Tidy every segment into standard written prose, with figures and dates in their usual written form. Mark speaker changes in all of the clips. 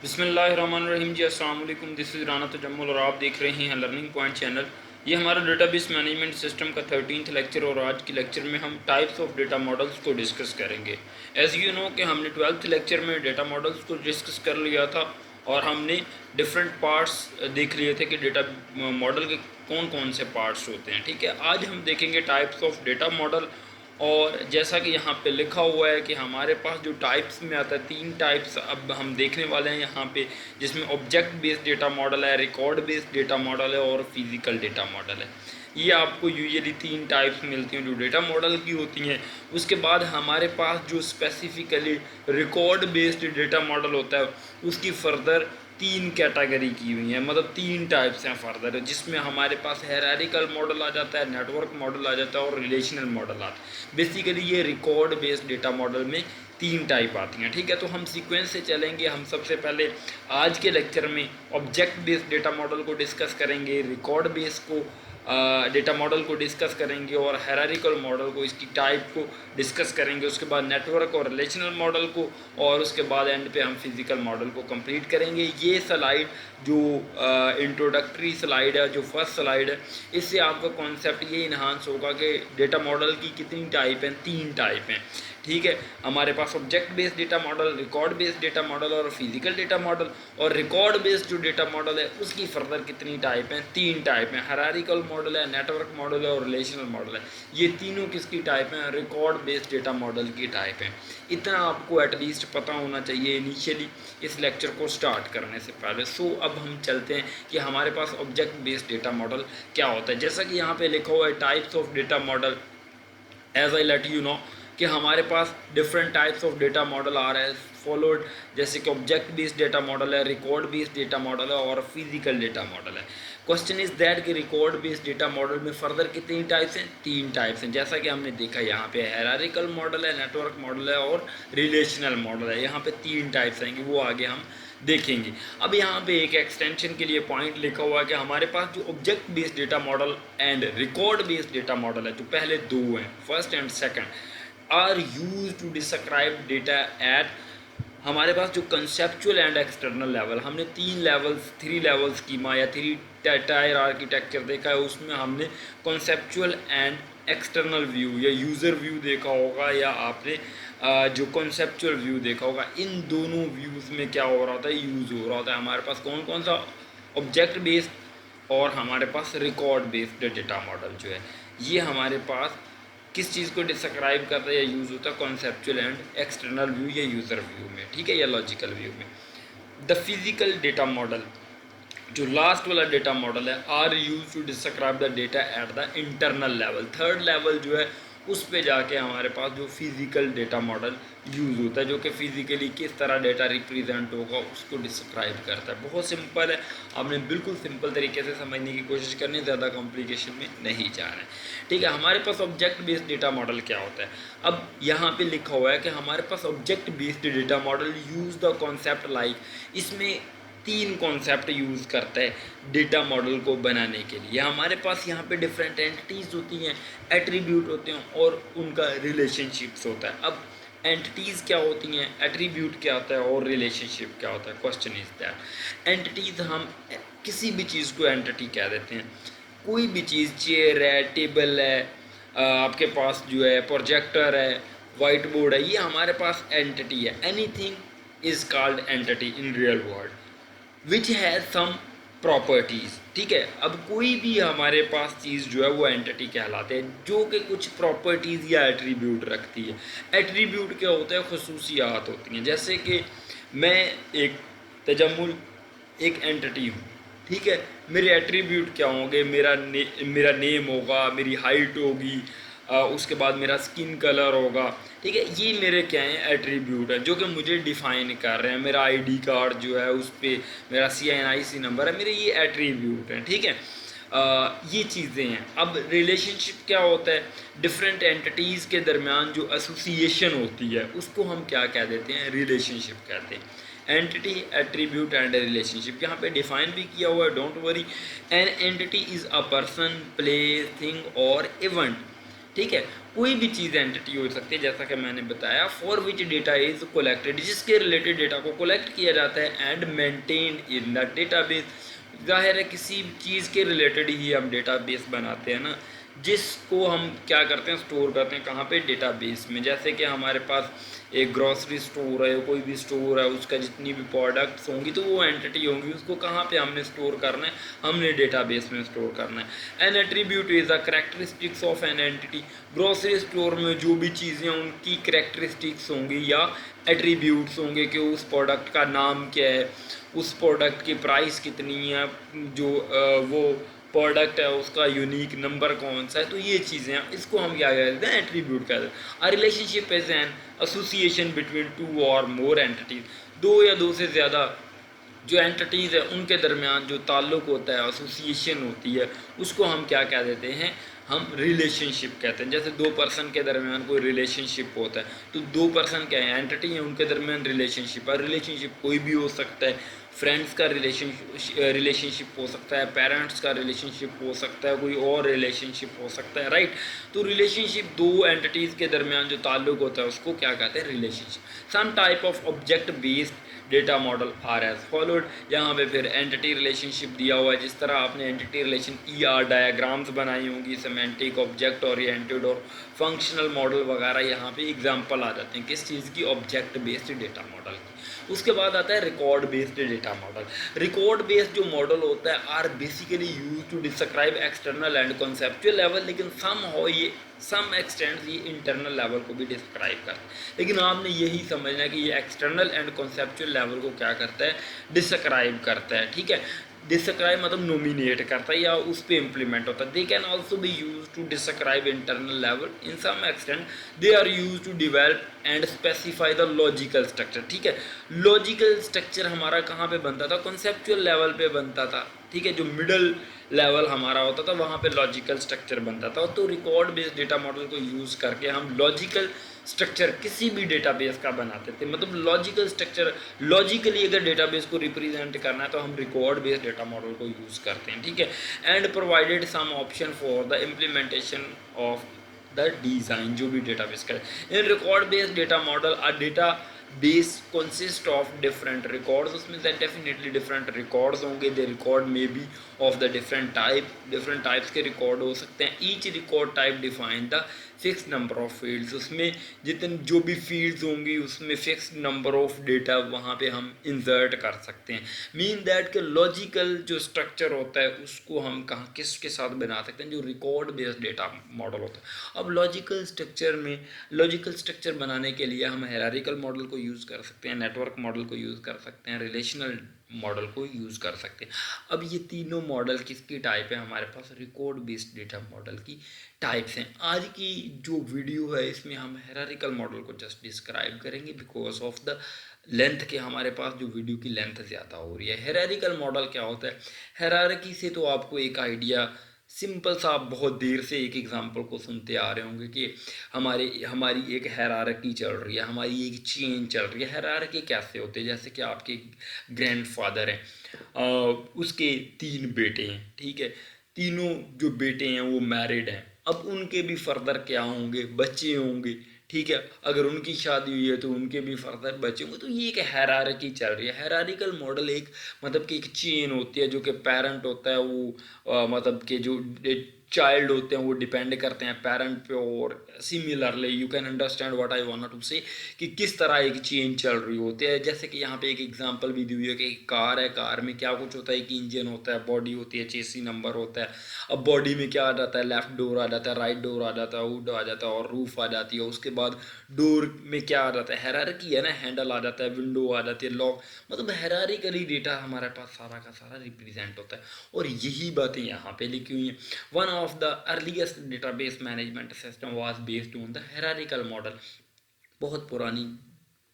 Speaker 1: बिस्मिल्लाहिर्रहमानिर्रहीम जी, अस्सलाम वालेकुम। दिस इज़ राना तजम्मुल और आप देख रहे हैं लर्निंग पॉइंट चैनल। ये हमारा डेटाबेस मैनेजमेंट सिस्टम का 13th लेक्चर और आज के लेक्चर में हम टाइप्स ऑफ डेटा मॉडल्स को डिस्कस करेंगे। एज़ यू नो कि हमने 12th लेक्चर में डेटा मॉडल्स को डिस्कस कर लिया था और हमने डिफरेंट पार्ट्स देख लिए थे कि डेटा मॉडल के कौन कौन से पार्ट्स होते हैं। ठीक है, आज हम देखेंगे टाइप्स ऑफ डेटा मॉडल। और जैसा कि यहाँ पे लिखा हुआ है कि हमारे पास जो टाइप्स में आता है, 3 टाइप्स अब हम देखने वाले हैं यहाँ पे, जिसमें ऑब्जेक्ट बेस्ड डेटा मॉडल है, रिकॉर्ड बेस्ड डेटा मॉडल है और फिजिकल डेटा मॉडल है। ये आपको यूजुअली 3 टाइप्स मिलती हैं जो डेटा मॉडल की होती हैं। उसके बाद हमारे पास जो specifically record based data model होता है उसकी फर्दर 3 कैटेगरी की हुई हैं, मतलब 3 टाइप्स हैं फर्दर, जिसमें हमारे पास हायरार्किकल मॉडल आ जाता है, नेटवर्क मॉडल आ जाता है और रिलेशनल मॉडल आता है। बेसिकली ये रिकॉर्ड बेस्ड डेटा मॉडल में 3 टाइप आती हैं। ठीक है, तो हम सीक्वेंस से चलेंगे। हम सबसे पहले आज के लेक्चर में ऑब्जेक्ट बेस्ड डेटा मॉडल को डिस्कस करेंगे, रिकॉर्ड बेस्ड को डेटा मॉडल को डिस्कस करेंगे और हायरार्किकल मॉडल को, इसकी टाइप को डिस्कस करेंगे। उसके बाद नेटवर्क और रिलेशनल मॉडल को, और उसके बाद एंड पे हम फिजिकल मॉडल को कंप्लीट करेंगे। ये स्लाइड जो इंट्रोडक्टरी स्लाइड है, जो फर्स्ट स्लाइड है, इससे आपका कॉन्सेप्ट ये इन्हांस होगा कि डेटा मॉडल की कितनी टाइप हैं। 3 टाइप हैं। ठीक है, हमारे पास object based data model, record based data model और फिजिकल डेटा मॉडल। और रिकॉर्ड बेस्ड जो डेटा मॉडल है उसकी फर्दर कितनी टाइप हैं? 3 टाइप हैं। हायरार्किकल मॉडल है, नेटवर्क मॉडल है और रिलेशनल मॉडल है। ये तीनों किसकी टाइप हैं? रिकॉर्ड बेस्ड डेटा मॉडल की टाइप हैं। इतना आपको एटलीस्ट पता होना चाहिए इनिशियली इस लेक्चर को स्टार्ट करने से पहले। सो अब हम चलते हैं कि हमारे पास ऑब्जेक्ट बेस्ड डेटा मॉडल क्या होता है। जैसा कि यहाँ पे लिखा हुआ है types of data model, as I let you know कि हमारे पास different types of data model आ रहा है फॉलोड, जैसे कि ऑब्जेक्ट बेस्ड डेटा मॉडल है, रिकॉर्ड बेस्ड डेटा मॉडल है और फिजिकल डेटा मॉडल है। क्वेश्चन इज दैट कि रिकॉर्ड बेस्ड डेटा मॉडल में फर्दर कितनी टाइप्स हैं? 3 टाइप्स हैं। जैसा कि हमने देखा यहाँ पे हायरार्किकल मॉडल है, नेटवर्क मॉडल है और रिलेशनल मॉडल है। यहाँ पे 3 टाइप्स आएंगे, वो आगे हम देखेंगे। अब यहाँ पे एक एक्सटेंशन के लिए पॉइंट लिखा हुआ है कि हमारे पास जो object based data model and record based data model है, जो पहले 2 हैं, first and second, are use to describe data at, हमारे पास जो कंसेप्चुअल एंड एक्सटर्नल लेवल, हमने 3 लेवल स्कीमा या 3 टायर आर्किटेक्चर देखा है। उसमें हमने कॉन्सेप्चुअल एंड एक्सटर्नल व्यू या यूज़र व्यू देखा होगा, या आपने जो कॉन्सेप्चुअल व्यू देखा होगा। इन दोनों व्यूज़ में क्या हो रहा होता है? यूज़ हो रहा होता है। हमारे पास कौन कौन सा? ऑब्जेक्ट बेस्ड और हमारे पास रिकॉर्ड बेस्ड डेटा मॉडल जो है, ये हमारे पास किस चीज़ को डिस्क्राइब करता है या यूज़ होता है? कॉन्सेप्चुअल एंड एक्सटर्नल व्यू या यूज़र व्यू में। ठीक है, या लॉजिकल व्यू में। द फिजिकल डेटा मॉडल, जो लास्ट वाला डेटा मॉडल है, are use to describe the data at the internal level. Third level जो है उस पे जाके हमारे पास जो फिजिकल डेटा मॉडल यूज़ होता है, जो कि फिजिकली किस तरह डेटा रिप्रेजेंट होगा उसको डिस्क्राइब करता है। बहुत सिंपल है, आपने बिल्कुल सिंपल तरीके से समझने की कोशिश करनी, ज़्यादा कॉम्प्लिकेशन में नहीं जा रहे हैं। ठीक है, हमारे पास ऑब्जेक्ट बेस्ड डेटा मॉडल क्या होता है? अब यहाँ पे लिखा हुआ है कि हमारे पास object based data model use the concept like, इसमें 3 कॉन्सेप्ट यूज़ करता है डेटा मॉडल को बनाने के लिए। हमारे पास यहाँ पे डिफरेंट एंटिटीज़ होती हैं, एट्रीब्यूट होते हैं और उनका रिलेशनशिप्स होता है। अब एंटिटीज़ क्या होती हैं, एट्रीब्यूट क्या होता है और रिलेशनशिप क्या होता है? क्वेश्चन इज दैट एंटिटीज़, हम किसी भी चीज़ को एंटिटी कह देते हैं। कोई भी चीज़, चेयर है, टेबल है, आपके पास जो है प्रोजेक्टर है, वाइट बोर्ड है, ये हमारे पास एंटिटी है। Anything is called entity in real world which has some properties. ठीक है, अब कोई भी हमारे पास चीज़ जो है वो एंटिटी कहलाते हैं, जो कि कुछ प्रॉपर्टीज़ या एट्रीब्यूट रखती है। एट्रीब्यूट क्या होता है? खसूसियात होती हैं। जैसे कि मैं एक तजम्मुल एक एंटिटी हूँ। ठीक है, मेरे एट्रीब्यूट क्या होंगे? मेरा नेम होगा, मेरी हाइट होगी, उसके बाद मेरा स्किन कलर होगा। ठीक है, ये मेरे क्या हैं? एट्रीब्यूट हैं, जो कि मुझे डिफ़ाइन कर रहे हैं। मेरा आईडी कार्ड जो है उस पर मेरा CNIC नंबर है, मेरे ये एट्रीब्यूट हैं। ठीक है, ये चीज़ें हैं। अब रिलेशनशिप क्या होता है? डिफरेंट एंटिटीज़ के दरमियान जो एसोसिएशन होती है उसको हम क्या कह देते हैं? रिलेशनशिप कहते हैं। एंटिटी, एट्रीब्यूट एंड रिलेशनशिप यहाँ पे डिफाइन भी किया हुआ है, don't worry. An entity is a person, place, thing और इवेंट ठीक है, कोई भी चीज़ एंटिटी हो सकती है, जैसा कि मैंने बताया, for which data is collected, जिसके रिलेटेड डेटा को कलेक्ट किया जाता है, and maintain in the database. जाहिर है किसी चीज़ के रिलेटेड ही हम डेटाबेस बनाते हैं ना, जिसको हम क्या करते हैं, स्टोर करते हैं कहाँ पे, डेटाबेस में। जैसे कि हमारे पास एक ग्रॉसरी स्टोर है, कोई भी स्टोर है, उसका जितनी भी प्रोडक्ट्स होंगी तो वो एंटिटी होंगी, उसको कहाँ पे हमने स्टोर करना है, हमने डेटाबेस में स्टोर करना है। N attribute is a characteristics of an entity, grocery store में जो भी चीज़ें उनकी करेक्टरिस्टिक्स होंगी या एट्रीब्यूट्स होंगे कि उस प्रोडक्ट का नाम क्या है, उस प्रोडक्ट की प्राइस कितनी है, जो वो प्रोडक्ट है उसका यूनिक नंबर कौन सा है, तो ये चीज़ें हैं, इसको हम क्या कहते हैं, एट्रीब्यूट कहते हैं। A relationship is an association between two और मोर एंटिटीज, दो या दो से ज़्यादा जो एंटिटीज़ है उनके दरमियान जो ताल्लुक़ होता है, एसोसिएशन होती है, उसको हम क्या कह देते हैं, हम रिलेशनशिप कहते हैं। जैसे दो पर्सन के दरमियान कोई रिलेशनशिप होता है, तो दो पर्सन क्या है, एंटिटी है, उनके दरमियान रिलेशनशिप है। रिलेशनशिप कोई भी हो सकता है, फ्रेंड्स का रिलेशनशिप हो सकता है, पेरेंट्स का रिलेशनशिप हो सकता है, कोई और रिलेशनशिप हो सकता है, राइट। तो रिलेशनशिप दो एंटिटीज़ के दरमियान जो ताल्लुक़ होता है उसको क्या कहते हैं, relationship. Some type of object based data model are as followed, यहाँ पे फिर एंटिटी रिलेशनशिप दिया हुआ है, जिस तरह आपने एंटिटी रिलेशन ER डायग्राम्स बनाई होंगी, सेमेंटिक, ऑब्जेक्ट ओरिएंटेड और फंक्शनल मॉडल वगैरह, यहाँ पे एग्जांपल आ जाते हैं किस चीज़ की, ऑब्जेक्ट बेस्ड डेटा मॉडल की। उसके बाद आता है record based data model. Record based जो मॉडल होता है are basically use to describe external and conceptual level, लेकिन सम हो ये सम एक्सटेंट ये इंटरनल लेवल को भी डिस्क्राइब करता है। लेकिन आपने यही समझना है कि ये एक्सटर्नल एंड कॉन्सेप्चुअल लेवल को क्या करता है, डिस्क्राइब करता है, ठीक है। डिस्क्राइब मतलब नोमिनेट करता है या उस पर इम्प्लीमेंट होता है। They can also be use to describe internal level, in some extent they are use to develop and specify the logical structure, ठीक है। लॉजिकल स्ट्रक्चर हमारा कहाँ पे बनता था, कॉन्सेप्चुअल लेवल पे बनता था, ठीक है। जो मिडल लेवल हमारा होता था वहाँ पे लॉजिकल स्ट्रक्चर बनता था। तो रिकॉर्ड बेस्ड डेटा मॉडल को यूज़ करके हम लॉजिकल स्ट्रक्चर किसी भी डेटाबेस का बनाते थे, मतलब लॉजिकल स्ट्रक्चर, लॉजिकली अगर डेटाबेस को रिप्रेजेंट करना है तो हम रिकॉर्ड बेस्ड डेटा मॉडल को यूज़ करते हैं, ठीक है। And provided some option for the implementation of the design, जो भी डेटाबेस का। In record based data model a database consist of different records, उसमें डेफिनेटली डिफरेंट रिकॉर्ड्स होंगे। They record may be of the different types के record हो सकते हैं। Each record type define the fix number of fields, उसमें जितने जो भी फील्ड्स होंगी उसमें फिक्स नंबर ऑफ डेटा वहाँ पे हम इंसर्ट कर सकते हैं। मीन दैट के लॉजिकल जो स्ट्रक्चर होता है उसको हम कहाँ किसके साथ बना सकते हैं, जो रिकॉर्ड बेस्ड डेटा मॉडल होता है। अब लॉजिकल स्ट्रक्चर बनाने के लिए हम हायरार्किकल मॉडल को यूज़ कर सकते हैं, नेटवर्क मॉडल को यूज़ कर सकते हैं, रिलेशनल मॉडल को यूज़ कर सकते हैं। अब ये तीनों मॉडल किसकी टाइप है, हमारे पास रिकॉर्ड बेस्ड डेटा मॉडल की टाइप्स हैं। आज की जो वीडियो है इसमें हम हायरार्किकल मॉडल को जस्ट डिस्क्राइब करेंगे बिकॉज ऑफ द लेंथ के, हमारे पास जो वीडियो की लेंथ ज़्यादा हो रही है। हायरार्किकल मॉडल क्या होता है, हायरार्की से तो आपको एक आइडिया सिंपल सा, आप बहुत देर से एक एग्जांपल को सुनते आ रहे होंगे कि हमारी एक हायरार्की चल रही है, हमारी एक चेन चल रही है। हायरार्की कैसे होते हैं, जैसे कि आपके ग्रैंडफादर हैं, उसके 3 बेटे हैं, ठीक है। तीनों जो बेटे हैं वो मैरिड हैं, अब उनके भी फर्दर क्या होंगे, बच्चे होंगे, ठीक है। अगर उनकी शादी हुई है तो उनके भी फर्दर बच्चे होंगे। तो ये एक हायरार्की चल रही है। हायरार्किकल मॉडल एक मतलब कि एक चेन होती है, जो कि पेरेंट होता है वो मतलब कि जो चाइल्ड होते हैं वो डिपेंड करते हैं पेरेंट पे। और similarly you can understand what I want to say कि किस तरह एक चेन चल रही होती है। जैसे कि यहाँ पे एक एग्जांपल भी दी हुई है कि एक कार है, कार में क्या कुछ होता है, एक इंजन होता है, बॉडी होती है, चेसी नंबर होता है। अब बॉडी में क्या आ जाता है, लेफ्ट डोर आ जाता है, राइट डोर आ जाता है, वुड आ जाता है और रूफ आ जाती है। उसके बाद डोर में क्या आ जाता है, हायरार्की है ना, हैंडल आ जाता है, विंडो आ जाती है, लॉक, मतलब हायरार्किकली डेटा हमारे पास सारा का सारा रिप्रेजेंट होता है। और यही बातें यहाँ पे लिखी हुई हैं। One of the earliest database management system was based on the hierarchical model. बहुत पुरानी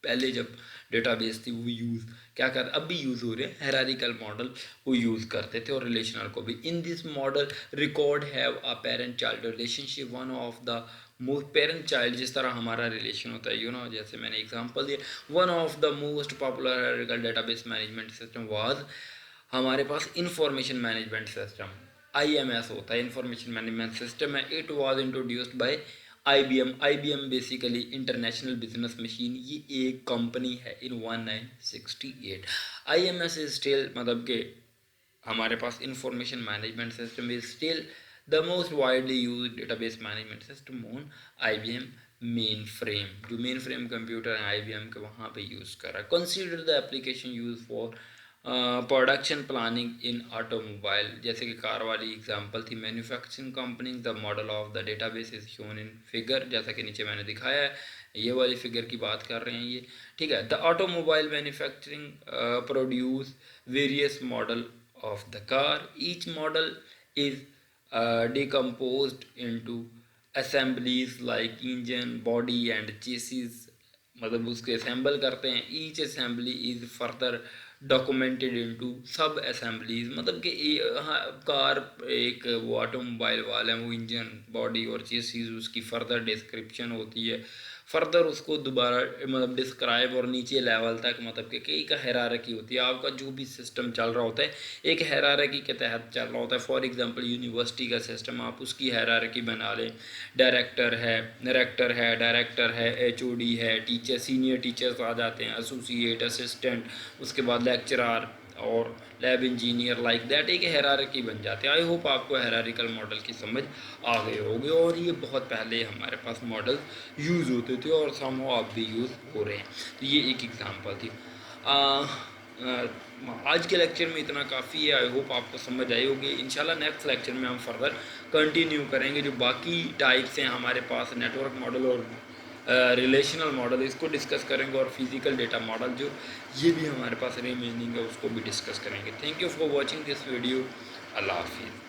Speaker 1: पहले जब डेटाबेस थी वो यूज़ क्या कर, अब भी यूज़ हो रहे हैं, हायरार्किकल मॉडल वो यूज़ करते थे और रिलेशनल को भी। In this model record have a parent child relationship, one of the most parent child, जिस तरह हमारा रिलेशन होता है, जैसे मैंने एग्जांपल दिया। One of the most popular hierarchical database management system was हमारे पास इंफॉर्मेशन मैनेजमेंट सिस्टम, IMS होता है, इंफॉर्मेशन मैनेजमेंट सिस्टम है। It was introduced by IBM basically international business machine, ये एक कंपनी है इन 1968। IMS इज स्टिल मतलब के हमारे पास information management system is still the most widely use database management system on IBM mainframe. जो mainframe computer है IBM के वहाँ पे यूज़ कर रहा है। Consider the application use for production planning in automobile, जैसे कि कार वाली एग्जांपल थी। Manufacturing company, the model of the database is shown in figure, जैसा कि नीचे मैंने दिखाया है, ये वाली फिगर की बात कर रहे हैं ये, ठीक है। The automobile manufacturing produce various model of the car. Each model is decomposed into assemblies like engine, body and chassis, मतलब उसके असेंबल करते हैं। Each assembly is further documented into सब असेंबलीज, मतलब कि हाँ, कार एक वो ऑटोमोबाइल वाला है, वो इंजन, बॉडी और चेसिस, उसकी फर्दर डिस्क्रिप्शन होती है, फर्दर उसको दोबारा मतलब डिस्क्राइब, और नीचे लेवल तक मतलब कि कई का हैरारकी होती है। आपका जो भी सिस्टम चल रहा होता है एक हैरारकी के तहत चल रहा होता है। फॉर एग्जांपल यूनिवर्सिटी का सिस्टम, आप उसकी हैरारकी बना लें। डायरेक्टर है, डायरेक्टर है, HOD है, टीचर, सीनियर टीचर्स आ जाते हैं, एसोसिएट, असिस्टेंट, उसके बाद लेक्चरर और लैब इंजीनियर, लाइक दैट एक हैरारकी बन जाती है। आई होप आपको हैरारिकल मॉडल की समझ आ गए होंगे, और ये बहुत पहले हमारे पास मॉडल यूज़ होते थे और समहाउ अब भी यूज़ हो रहे हैं। तो ये एक एग्जांपल थी। आज के लेक्चर में इतना काफ़ी है। आई होप आपको समझ आई होगी। इंशाल्लाह नेक्स्ट लेक्चर में हम फर्दर कंटिन्यू करेंगे। जो बाकी टाइप्स हैं हमारे पास, नेटवर्क मॉडल और रिलेशनल मॉडल, इसको डिस्कस करेंगे, और फिजिकल डेटा मॉडल जो ये भी हमारे पास रिमेनिंग है उसको भी डिस्कस करेंगे। Thank you for watching this video. अल्लाह हाफिज़।